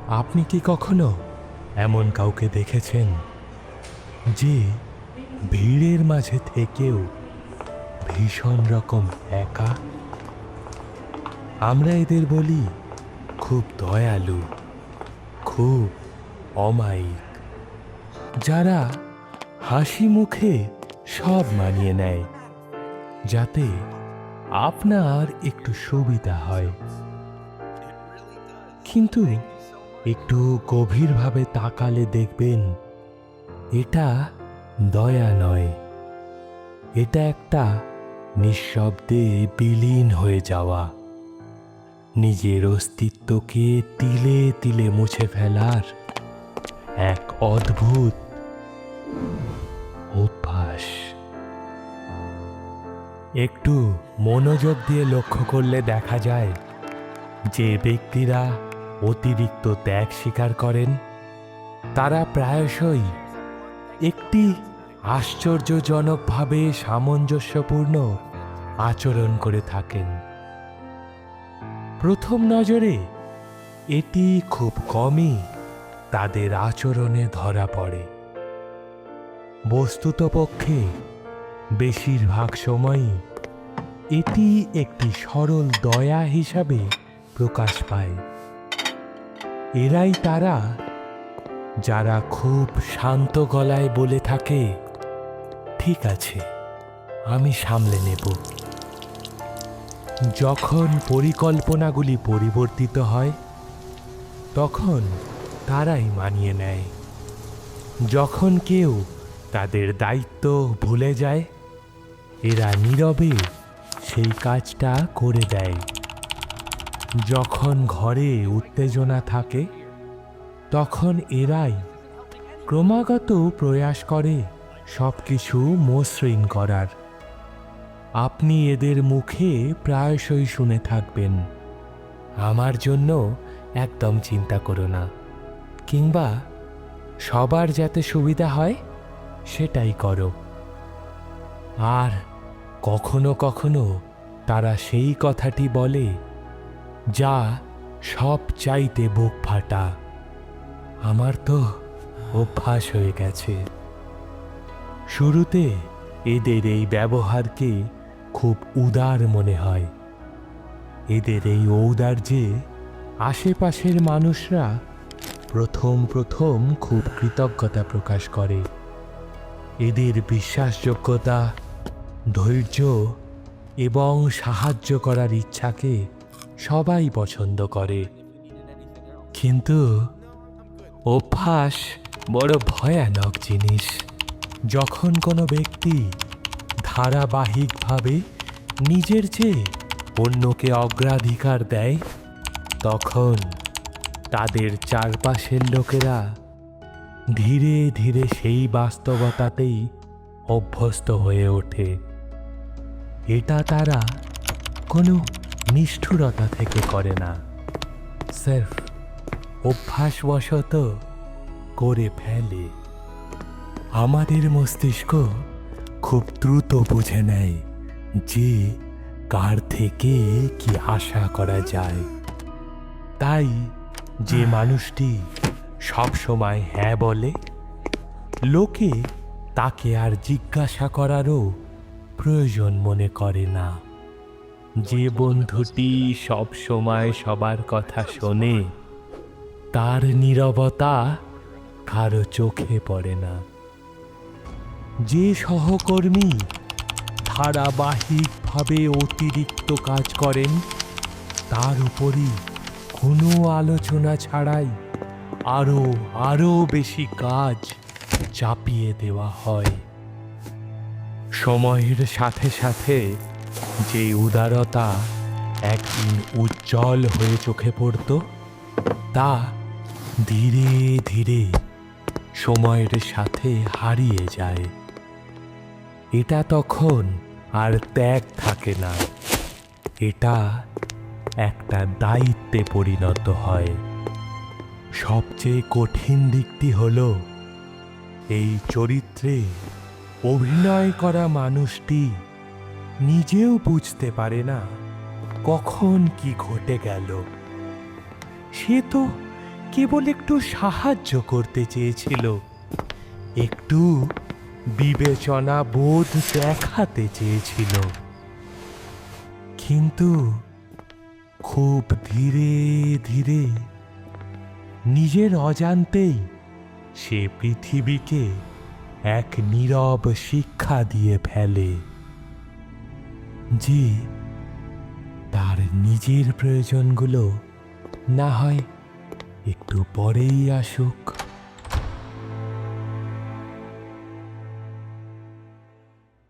আপনি কি কখনো এমন কাউকে দেখেছেন যে ভিড়ের মাঝে থেকেও ভীষণ রকম একা? আমরা এদের বলি খুব দয়ালু, খুব অমায়িক, যারা হাসি মুখে সব মানিয়ে নেয় যাতে আপনার একটু সুবিধা হয়। কিন্তু একটু গভীরভাবে তাকালে দেখবেন এটা দয়া নয়, এটা একটা নিঃশব্দে বিলীন হয়ে যাওয়া, নিজের অস্তিত্বকে তিলে তিলে মুছে ফেলার এক অদ্ভুত অভ্যাস। একটু মনোযোগ দিয়ে লক্ষ্য করলে দেখা যায় যে ব্যক্তিরা অতিরিক্ত ত্যাগ স্বীকার করেন তারা প্রায়শই একটি আশ্চর্যজনকভাবে সামঞ্জস্যপূর্ণ আচরণ করে থাকেন। প্রথম নজরে এটি খুব কমই তাদের আচরণে ধরা পড়ে। বস্তুতপক্ষে বেশিরভাগ সময়ই এটি একটি সরল দয়া হিসাবে প্রকাশ পায়। এরাই তারা যারা খুব শান্ত গলায় বলে থাকে, ঠিক আছে, আমি সামলে নেব। যখন পরিকল্পনাগুলি পরিবর্তিত হয় তখন তারাই মানিয়ে নেয়। যখন কেউ তাদের দায়িত্ব ভুলে যায় এরা নীরবে সেই কাজটা করে দেয়। যখন ঘরে উত্তেজনা থাকে তখন এরাই ক্রমাগত প্রয়াস করে সবকিছু মসৃণ করার। আপনি এদের মুখে প্রায়শই শুনে থাকবেন, আমার জন্য একদম চিন্তা করো না, কিংবা সবার যাতে সুবিধা হয় সেটাই করো। আর কখনো কখনো তারা সেই কথাটি বলে যা সব চাইতে বুক ফাটা। আমার তো অভ্যাস হয়ে গেছে। শুরুতে এদের এই ব্যবহারকে খুব উদার মনে হয়। এদের এই ঔদার্যে আশেপাশের মানুষরা প্রথম প্রথম খুব কৃতজ্ঞতা প্রকাশ করে। এদের বিশ্বাসযোগ্যতা, ধৈর্য এবং সাহায্য করার ইচ্ছাকে সবাই পছন্দ করে। কিন্তু অভ্যাস বড় ভয়ানক জিনিস। যখন কোনো ব্যক্তি ধারাবাহিকভাবে নিজের চেয়ে অন্যকে অগ্রাধিকার দেয় তখন তাদের চারপাশের লোকেরা ধীরে ধীরে সেই বাস্তবতাতেই অভ্যস্ত হয়ে ওঠে। এটা তারা কোনো নিষ্ঠুরতা থেকে করে না, স্রেফ অভ্যাসবশত করে ফেলে। আমাদের মস্তিষ্ক খুব দ্রুত বুঝে নেয় যে কার থেকে কি আশা করা যায়। তাই যে মানুষটি সবসময় হ্যাঁ বলে, লোকে তাকে আর জিজ্ঞাসা করারও প্রয়োজন মনে করে না। যে বন্ধুটি সব সময় সবার কথা শোনে তার নীরবতা কারো চোখে পড়ে না। যে সহকর্মী ধারাবাহিকভাবে অতিরিক্ত কাজ করেন তার উপরই কোনো আলোচনা ছাড়াই আরো আরো বেশি কাজ চাপিয়ে দেওয়া হয়। সময়ের সাথে সাথে যে উদারতা একদিন উজ্জ্বল হয়ে চোখে পড়ত তা ধীরে ধীরে সময়ের সাথে হারিয়ে যায়। এটা তখন আর ত্যাগ থাকে না, এটা একটা দায়িত্বে পরিণত হয়। সবচেয়ে কঠিন দিকটি হলো এই চরিত্রে অভিনয় করা মানুষটি নিজেও বুঝতে পারে না কখন কি ঘটে গেল। সে তো কেবল একটু সাহায্য করতে চেয়েছিল, একটু বিবেচনা বোধ দেখাতে চেয়েছিল। কিন্তু খুব ধীরে ধীরে নিজের অজান্তেই সে পৃথিবীকে এক নীরব শিক্ষা দিয়ে ফেলে যে তার নিজের প্রয়োজনগুলো না হয় একটু পরেই আসুক।